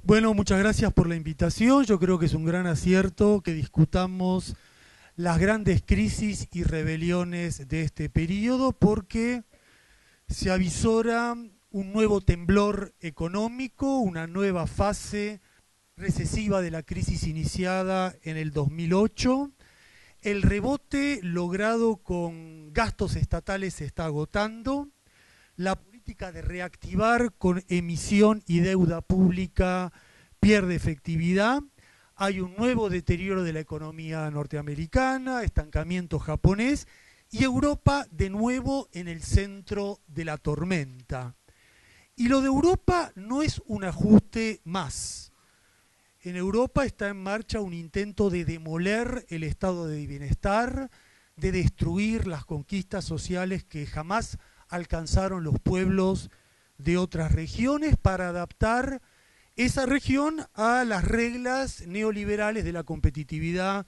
Bueno, muchas gracias por la invitación. Yo creo que es un gran acierto que discutamos las grandes crisis y rebeliones de este periodo porque se avisora un nuevo temblor económico, una nueva fase recesiva de la crisis iniciada en el 2008. El rebote logrado con gastos estatales se está agotando. La política de reactivar con emisión y deuda pública pierde efectividad. Hay un nuevo deterioro de la economía norteamericana, estancamiento japonés y Europa de nuevo en el centro de la tormenta. Y lo de Europa no es un ajuste más. En Europa está en marcha un intento de demoler el estado de bienestar, de destruir las conquistas sociales que jamás alcanzaron los pueblos de otras regiones para adaptar esa región a las reglas neoliberales de la competitividad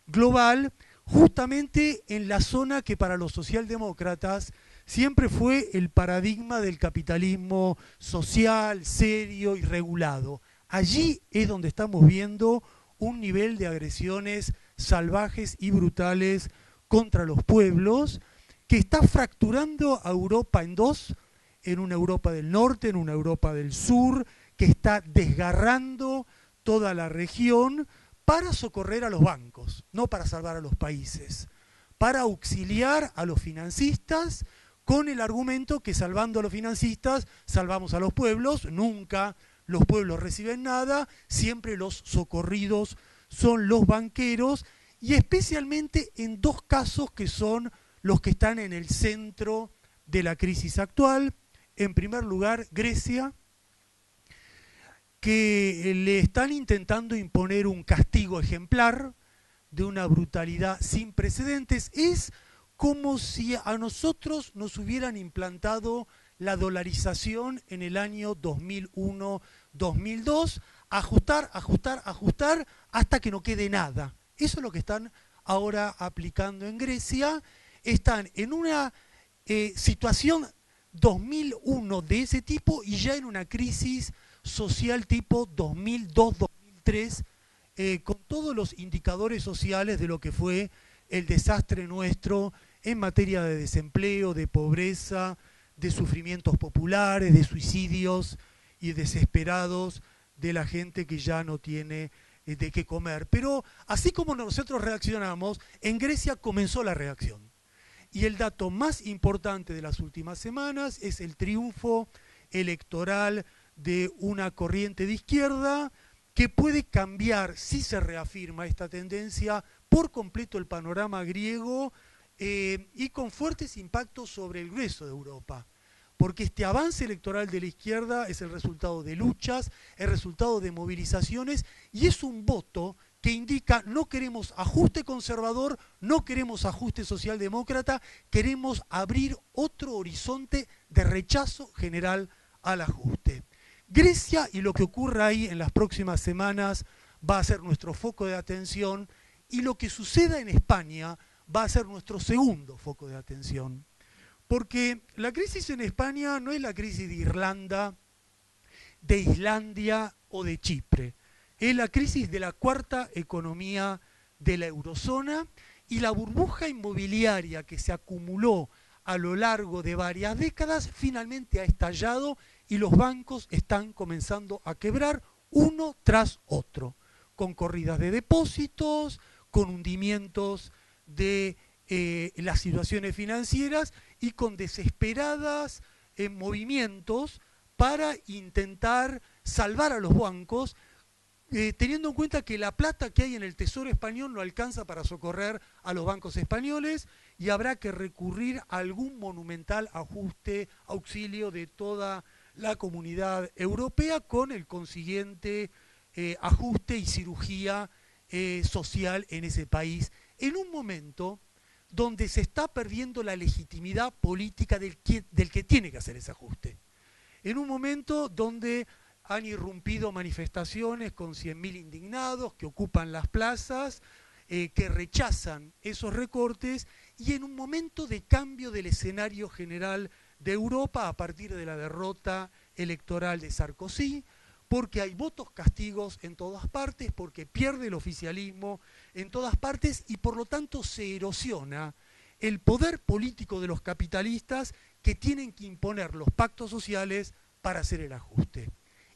global, justamente en la zona que para los socialdemócratas siempre fue el paradigma del capitalismo social, serio y regulado. Allí es donde estamos viendo un nivel de agresiones salvajes y brutales contra los pueblos que está fracturando a Europa en dos, en una Europa del norte, en una Europa del sur, que está desgarrando toda la región para socorrer a los bancos, no para salvar a los países, para auxiliar a los financistas con el argumento que salvando a los financistas salvamos a los pueblos. Nunca los pueblos reciben nada, siempre los socorridos son los banqueros, y especialmente en dos casos que son los que están en el centro de la crisis actual. En primer lugar, Grecia, que le están intentando imponer un castigo ejemplar de una brutalidad sin precedentes. Es como si a nosotros nos hubieran implantado la dolarización en el año 2001-2002, ajustar, ajustar, ajustar hasta que no quede nada. Eso es lo que están ahora aplicando en Grecia. Están en una situación 2001 de ese tipo y ya en una crisis social tipo 2002-2003, con todos los indicadores sociales de lo que fue el desastre nuestro en materia de desempleo, de pobreza, de sufrimientos populares, de suicidios y desesperados de la gente que ya no tiene de qué comer. Pero así como nosotros reaccionamos, en Grecia comenzó la reacción. Y el dato más importante de las últimas semanas es el triunfo electoral de una corriente de izquierda que puede cambiar, si se reafirma esta tendencia, por completo el panorama griego, y con fuertes impactos sobre el grueso de Europa. Porque este avance electoral de la izquierda es el resultado de luchas, el resultado de movilizaciones, y es un voto que indica: no queremos ajuste conservador, no queremos ajuste socialdemócrata, queremos abrir otro horizonte de rechazo general al ajuste. Grecia y lo que ocurra ahí en las próximas semanas va a ser nuestro foco de atención, y lo que suceda en España va a ser nuestro segundo foco de atención. Porque la crisis en España no es la crisis de Irlanda, de Islandia o de Chipre. Es la crisis de la cuarta economía de la eurozona, y la burbuja inmobiliaria que se acumuló a lo largo de varias décadas finalmente ha estallado y los bancos están comenzando a quebrar uno tras otro, con corridas de depósitos, con hundimientos de las situaciones financieras y con desesperadas movimientos para intentar salvar a los bancos, teniendo en cuenta que la plata que hay en el Tesoro español no alcanza para socorrer a los bancos españoles y habrá que recurrir a algún monumental ajuste, auxilio de toda la comunidad europea, con el consiguiente ajuste y cirugía social en ese país, en un momento donde se está perdiendo la legitimidad política del que tiene que hacer ese ajuste. En un momento donde han irrumpido manifestaciones con 100.000 indignados que ocupan las plazas, que rechazan esos recortes, y en un momento de cambio del escenario general de Europa a partir de la derrota electoral de Sarkozy, porque hay votos castigos en todas partes, porque pierde el oficialismo en todas partes y por lo tanto se erosiona el poder político de los capitalistas que tienen que imponer los pactos sociales para hacer el ajuste.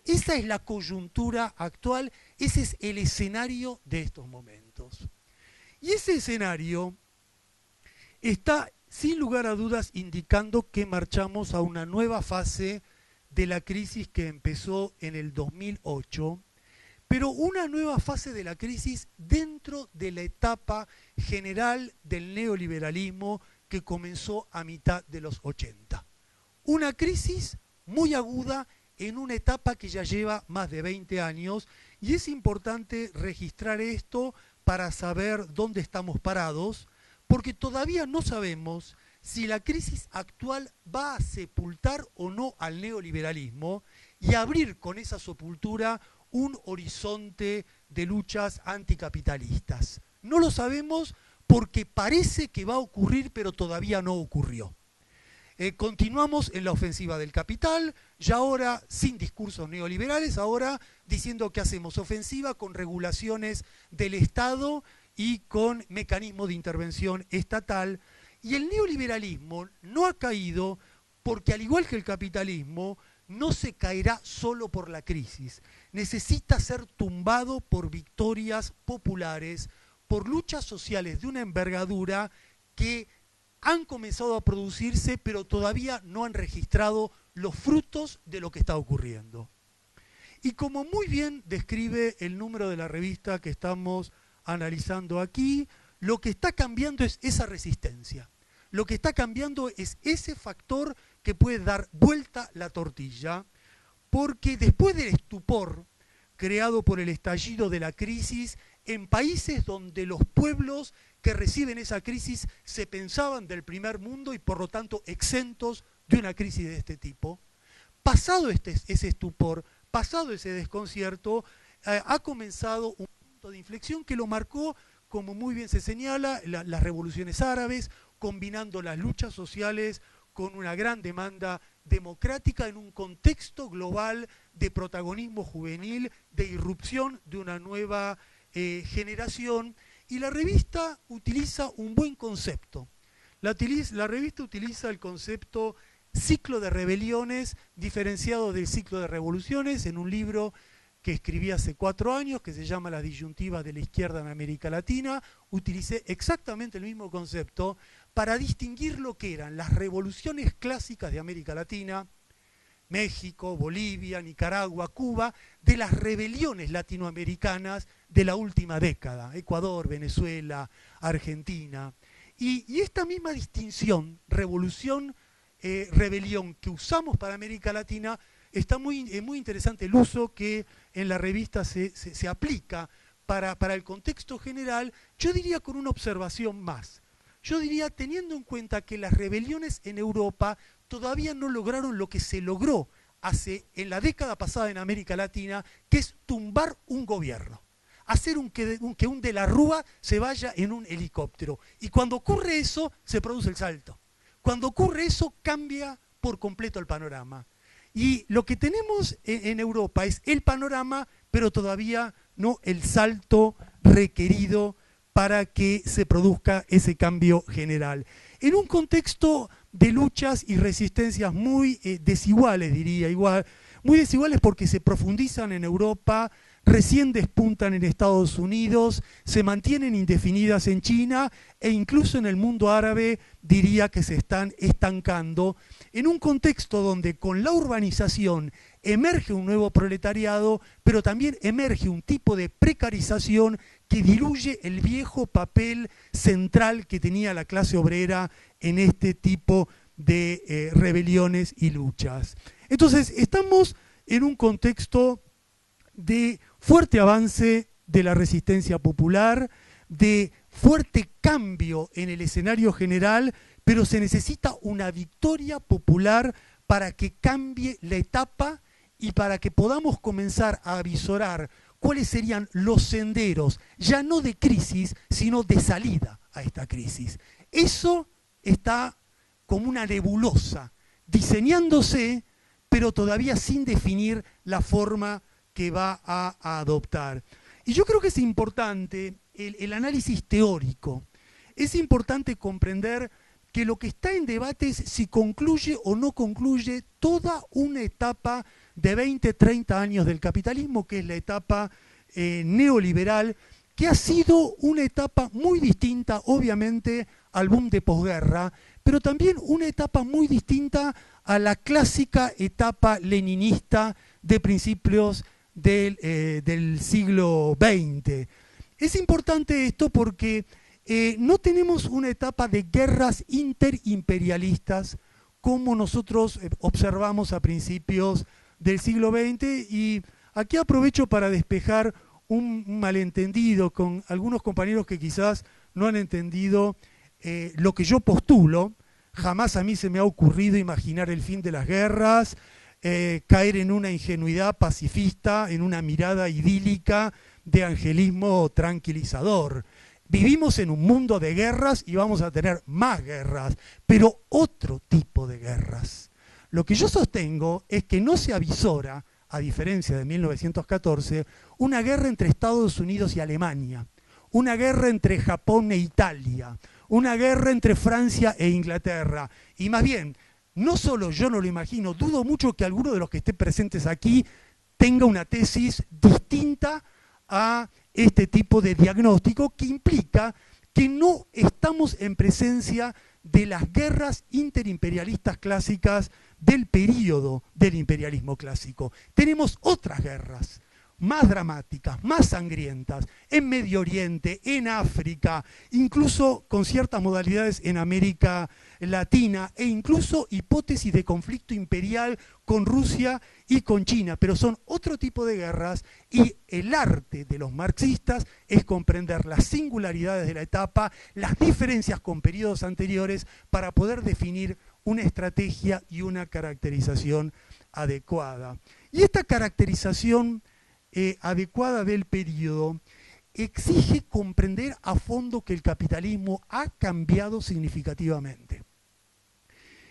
Esa es la coyuntura actual, ese es el escenario de estos momentos. Y ese escenario está, sin lugar a dudas, indicando que marchamos a una nueva fase de la crisis que empezó en el 2008, pero una nueva fase de la crisis dentro de la etapa general del neoliberalismo que comenzó a mitad de los 80. Una crisis muy aguda en una etapa que ya lleva más de 20 años y es importante registrar esto para saber dónde estamos parados, porque todavía no sabemos si la crisis actual va a sepultar o no al neoliberalismo y abrir con esa sepultura un horizonte de luchas anticapitalistas. No lo sabemos porque parece que va a ocurrir, pero todavía no ocurrió. Continuamos en la ofensiva del capital, ya ahora sin discursos neoliberales, ahora diciendo que hacemos ofensiva con regulaciones del Estado y con mecanismos de intervención estatal. Y el neoliberalismo no ha caído porque, al igual que el capitalismo, no se caerá solo por la crisis. Necesita ser tumbado por victorias populares, por luchas sociales de una envergadura que han comenzado a producirse, pero todavía no han registrado los frutos de lo que está ocurriendo. Y como muy bien describe el número de la revista que estamos analizando aquí, lo que está cambiando es esa resistencia. Lo que está cambiando es ese factor que puede dar vuelta la tortilla, porque después del estupor creado por el estallido de la crisis, en países donde los pueblos que reciben esa crisis se pensaban del primer mundo y por lo tanto exentos de una crisis de este tipo, pasado ese estupor, pasado ese desconcierto, ha comenzado un punto de inflexión que lo marcó, como muy bien se señala, las revoluciones árabes, combinando las luchas sociales con una gran demanda democrática en un contexto global de protagonismo juvenil, de irrupción de una nueva generación. Y la revista utiliza un buen concepto. La revista utiliza el concepto ciclo de rebeliones diferenciado del ciclo de revoluciones en un libro que escribí hace 4 años, que se llama Las disyuntivas de la izquierda en América Latina. Utilicé exactamente el mismo concepto para distinguir lo que eran las revoluciones clásicas de América Latina, México, Bolivia, Nicaragua, Cuba, de las rebeliones latinoamericanas de la última década, Ecuador, Venezuela, Argentina. Y esta misma distinción, revolución, rebelión, que usamos para América Latina, está muy interesante el uso que en la revista se aplica para el contexto general, yo diría con una observación más. Yo diría teniendo en cuenta que las rebeliones en Europa todavía no lograron lo que se logró en la década pasada en América Latina, que es tumbar un gobierno, hacer que un de la Rúa se vaya en un helicóptero. Y cuando ocurre eso, se produce el salto. Cuando ocurre eso, cambia por completo el panorama. Y lo que tenemos en Europa es el panorama, pero todavía no el salto requerido para que se produzca ese cambio general. En un contexto de luchas y resistencias muy desiguales, diría, muy desiguales porque se profundizan en Europa, recién despuntan en Estados Unidos, se mantienen indefinidas en China e incluso en el mundo árabe diría que se están estancando, en un contexto donde con la urbanización emerge un nuevo proletariado, pero también emerge un tipo de precarización que diluye el viejo papel central que tenía la clase obrera en este tipo de rebeliones y luchas. Entonces, estamos en un contexto de fuerte avance de la resistencia popular, de fuerte cambio en el escenario general, pero se necesita una victoria popular para que cambie la etapa y para que podamos comenzar a avisorar cuáles serían los senderos, ya no de crisis, sino de salida a esta crisis. Eso está como una nebulosa, diseñándose, pero todavía sin definir la forma que va a adoptar. Y yo creo que es importante el análisis teórico. Es importante comprender que lo que está en debate es si concluye o no concluye toda una etapa de 20, 30 años del capitalismo, que es la etapa neoliberal, que ha sido una etapa muy distinta, obviamente, al boom de posguerra, pero también una etapa muy distinta a la clásica etapa leninista de principios del siglo XX. Es importante esto porque no tenemos una etapa de guerras interimperialistas como nosotros observamos a principios del siglo XX, y aquí aprovecho para despejar un malentendido con algunos compañeros que quizás no han entendido lo que yo postulo. Jamás a mí se me ha ocurrido imaginar el fin de las guerras, caer en una ingenuidad pacifista, en una mirada idílica de angelismo tranquilizador. Vivimos en un mundo de guerras y vamos a tener más guerras, pero otro tipo de guerras. Lo que yo sostengo es que no se avisora, a diferencia de 1914, una guerra entre Estados Unidos y Alemania, una guerra entre Japón e Italia, una guerra entre Francia e Inglaterra. Y más bien, no solo yo no lo imagino, dudo mucho que alguno de los que estén presentes aquí tenga una tesis distinta a este tipo de diagnóstico, que implica que no estamos en presencia de las guerras interimperialistas clásicas del período del imperialismo clásico. Tenemos otras guerras más dramáticas, más sangrientas, en Medio Oriente, en África, incluso con ciertas modalidades en América Latina, e incluso hipótesis de conflicto imperial con Rusia y con China, pero son otro tipo de guerras, y el arte de los marxistas es comprender las singularidades de la etapa, las diferencias con periodos anteriores, para poder definir una estrategia y una caracterización adecuada. Y esta caracterización adecuada del periodo exige comprender a fondo que el capitalismo ha cambiado significativamente.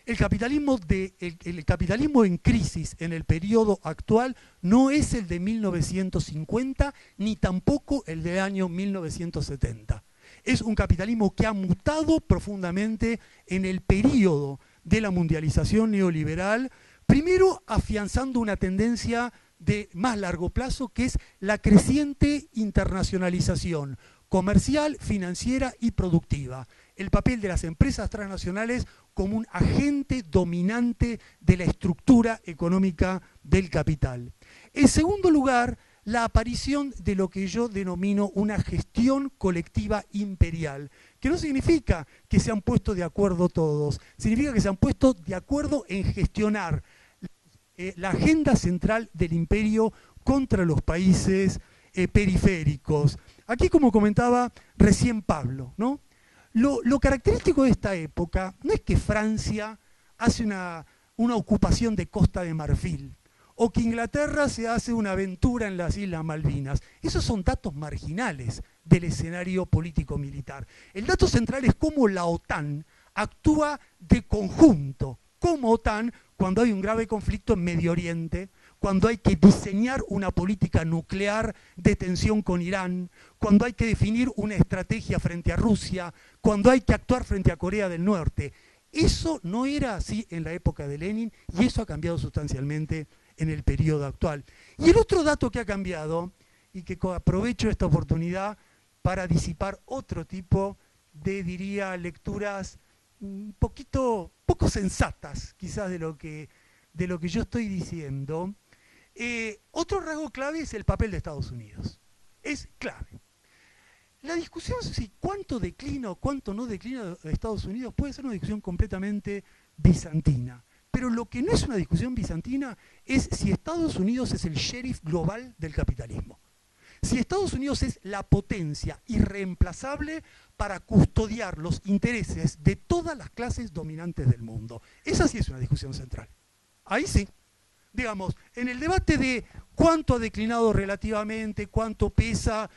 El capitalismo en crisis en el periodo actual no es el de 1950 ni tampoco el del año 1970. Es un capitalismo que ha mutado profundamente en el periodo de la mundialización neoliberal, primero afianzando una tendencia de más largo plazo, que es la creciente internacionalización comercial, financiera y productiva. El papel de las empresas transnacionales como un agente dominante de la estructura económica del capital. En segundo lugar, la aparición de lo que yo denomino una gestión colectiva imperial, que no significa que se han puesto de acuerdo todos, significa que se han puesto de acuerdo en gestionar la agenda central del imperio contra los países periféricos. Aquí, como comentaba recién Pablo, ¿no? Lo característico de esta época no es que Francia hace una ocupación de Costa de Marfil, o que Inglaterra se hace una aventura en las Islas Malvinas. Esos son datos marginales del escenario político-militar. El dato central es cómo la OTAN actúa de conjunto, como OTAN, cuando hay un grave conflicto en Medio Oriente, cuando hay que diseñar una política nuclear de tensión con Irán, cuando hay que definir una estrategia frente a Rusia, cuando hay que actuar frente a Corea del Norte. Eso no era así en la época de Lenin, y eso ha cambiado sustancialmente en el periodo actual. Y el otro dato que ha cambiado, y que aprovecho esta oportunidad para disipar otro tipo de, diría, lecturas poco sensatas, quizás, de lo que yo estoy diciendo. Otro rasgo clave es el papel de Estados Unidos. Es clave. La discusión si cuánto declina o cuánto no declina Estados Unidos puede ser una discusión completamente bizantina. Pero lo que no es una discusión bizantina es si Estados Unidos es el sheriff global del capitalismo. Si Estados Unidos es la potencia irreemplazable para custodiar los intereses de todas las clases dominantes del mundo. Esa sí es una discusión central. Ahí sí. Digamos, en el debate de cuánto ha declinado relativamente, cuánto pesa,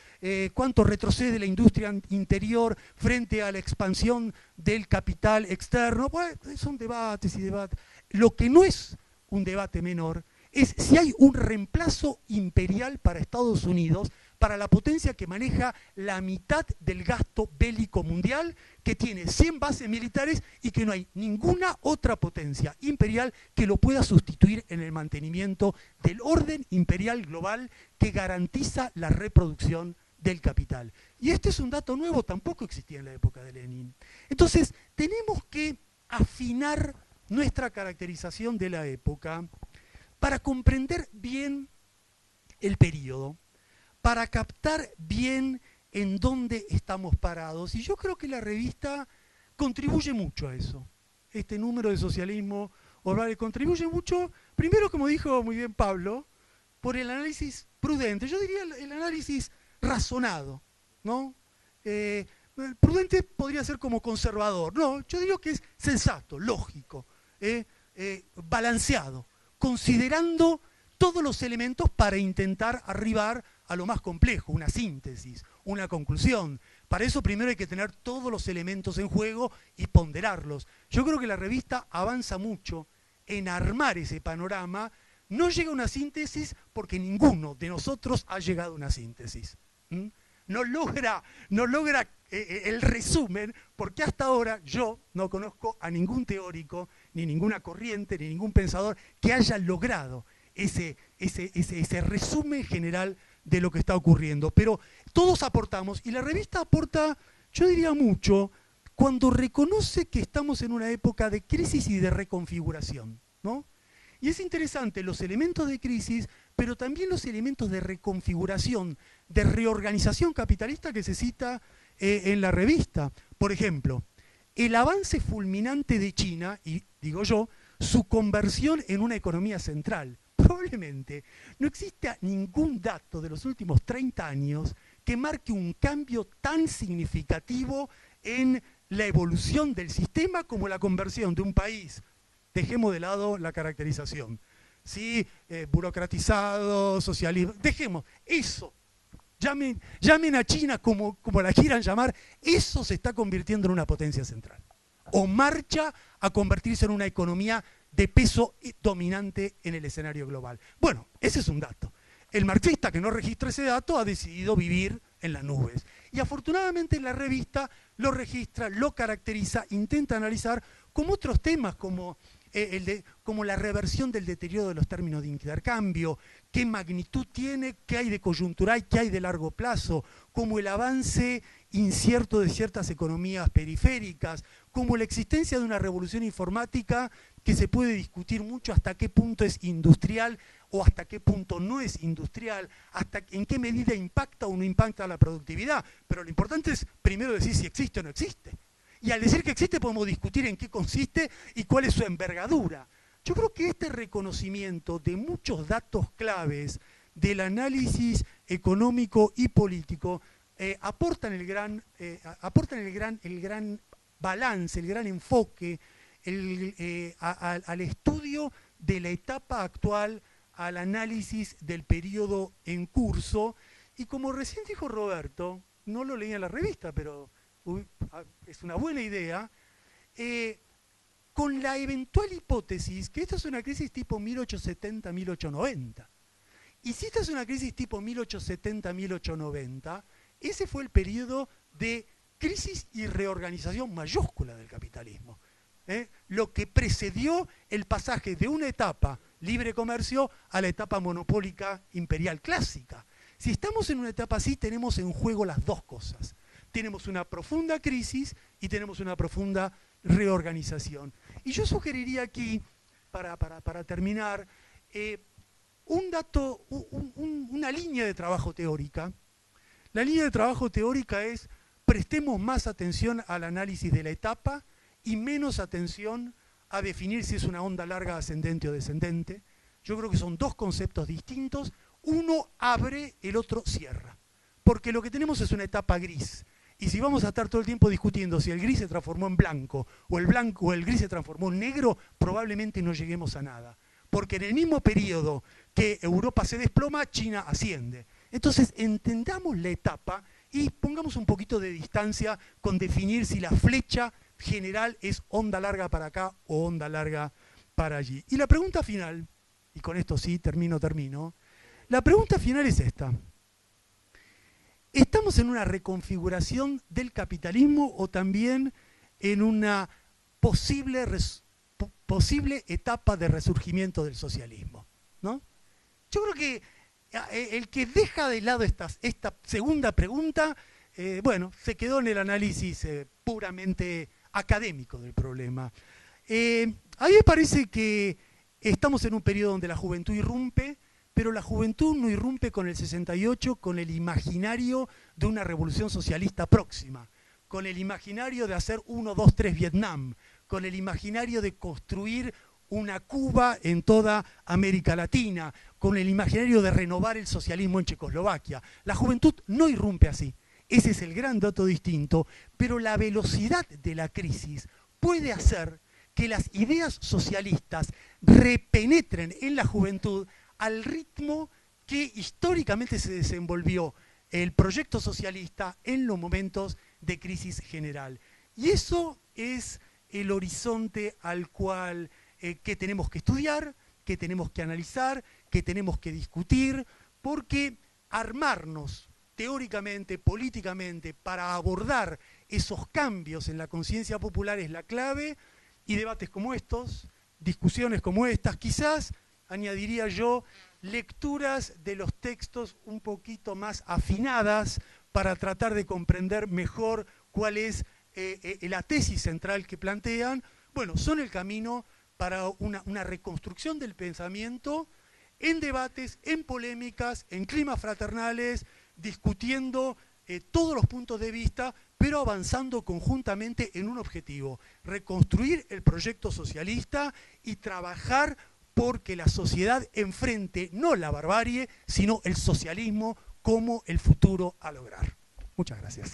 cuánto retrocede la industria interior frente a la expansión del capital externo, bueno, son debates y debates. Lo que no es un debate menor es si hay un reemplazo imperial para Estados Unidos, para la potencia que maneja la mitad del gasto bélico mundial, que tiene 100 bases militares y que no hay ninguna otra potencia imperial que lo pueda sustituir en el mantenimiento del orden imperial global que garantiza la reproducción del capital. Y este es un dato nuevo, tampoco existía en la época de Lenin. Entonces, tenemos que afinar nuestra caracterización de la época para comprender bien el periodo, para captar bien en dónde estamos parados. Y yo creo que la revista contribuye mucho a eso. Este número de Socialismo Oral contribuye mucho, primero, como dijo muy bien Pablo, por el análisis prudente, yo diría el análisis razonado, ¿no? Prudente podría ser como conservador, no, yo digo que es sensato, lógico, balanceado, considerando todos los elementos para intentar arribar a lo más complejo, una síntesis, una conclusión. Para eso primero hay que tener todos los elementos en juego y ponderarlos. Yo creo que la revista avanza mucho en armar ese panorama. No llega a una síntesis porque ninguno de nosotros ha llegado a una síntesis. No logra el resumen, porque hasta ahora yo no conozco a ningún teórico, ni ninguna corriente, ni ningún pensador que haya logrado ese resumen general de lo que está ocurriendo. Pero todos aportamos, y la revista aporta, yo diría mucho, cuando reconoce que estamos en una época de crisis y de reconfiguración, ¿no? Y es interesante los elementos de crisis, pero también los elementos de reconfiguración, de reorganización capitalista que se cita en la revista. Por ejemplo, el avance fulminante de China, y digo yo, su conversión en una economía central. Probablemente no exista ningún dato de los últimos 30 años que marque un cambio tan significativo en la evolución del sistema como la conversión de un país. Dejemos de lado la caracterización, ¿sí? Burocratizado, socialismo, dejemos eso. Llamen a China como la quieran llamar, eso se está convirtiendo en una potencia central. O marcha a convertirse en una economía de peso dominante en el escenario global. Bueno, ese es un dato. El marxista que no registra ese dato ha decidido vivir en las nubes. Y afortunadamente la revista lo registra, lo caracteriza, intenta analizar como otros temas como la reversión del deterioro de los términos de intercambio, qué magnitud tiene, qué hay de coyuntural, qué hay de largo plazo, como el avance incierto de ciertas economías periféricas, como la existencia de una revolución informática que se puede discutir mucho hasta qué punto es industrial o hasta qué punto no es industrial, hasta en qué medida impacta o no impacta la productividad. Pero lo importante es primero decir si existe o no existe. Y al decir que existe podemos discutir en qué consiste y cuál es su envergadura. Yo creo que este reconocimiento de muchos datos claves del análisis económico y político aportan el gran balance, el gran enfoque al estudio de la etapa actual, al análisis del periodo en curso. Y como recién dijo Roberto, no lo leí en la revista, pero es una buena idea, con la eventual hipótesis que esta es una crisis tipo 1870-1890. Y si esta es una crisis tipo 1870-1890, ese fue el periodo de crisis y reorganización mayúscula del capitalismo. Lo que precedió el pasaje de una etapa libre comercio a la etapa monopólica imperial clásica. Si estamos en una etapa así, tenemos en juego las dos cosas. Tenemos una profunda crisis y tenemos una profunda reorganización. Y yo sugeriría aquí, para terminar, una línea de trabajo teórica. La línea de trabajo teórica es: prestemos más atención al análisis de la etapa y menos atención a definir si es una onda larga ascendente o descendente. Yo creo que son dos conceptos distintos. Uno abre, el otro cierra. Porque lo que tenemos es una etapa gris. Y si vamos a estar todo el tiempo discutiendo si el gris se transformó en blanco o el gris se transformó en negro, probablemente no lleguemos a nada. Porque en el mismo periodo que Europa se desploma, China asciende. Entonces entendamos la etapa y pongamos un poquito de distancia con definir si la flecha general es onda larga para acá o onda larga para allí. Y la pregunta final y con esto sí, termino. La pregunta final es esta. ¿Estamos en una reconfiguración del capitalismo o también en una posible etapa de resurgimiento del socialismo? ¿No? Yo creo que el que deja de lado esta segunda pregunta, se quedó en el análisis puramente académico del problema. A mí me parece que estamos en un periodo donde la juventud irrumpe, pero la juventud no irrumpe con el 68, con el imaginario de una revolución socialista próxima, con el imaginario de hacer 1, 2, 3 Vietnam, con el imaginario de construir una Cuba en toda América Latina, con el imaginario de renovar el socialismo en Checoslovaquia. La juventud no irrumpe así. Ese es el gran dato distinto, pero la velocidad de la crisis puede hacer que las ideas socialistas repenetren en la juventud al ritmo que históricamente se desenvolvió el proyecto socialista en los momentos de crisis general. Y eso es el horizonte al cual que tenemos que estudiar, que tenemos que analizar, que tenemos que discutir, porque armarnos teóricamente, políticamente, para abordar esos cambios en la conciencia popular es la clave, y debates como estos, discusiones como estas, quizás, añadiría yo, lecturas de los textos un poquito más afinadas para tratar de comprender mejor cuál es la tesis central que plantean, son el camino para una reconstrucción del pensamiento en debates, en polémicas, en climas fraternales, discutiendo todos los puntos de vista, pero avanzando conjuntamente en un objetivo: reconstruir el proyecto socialista y trabajar porque la sociedad enfrente no la barbarie, sino el socialismo como el futuro a lograr. Muchas gracias.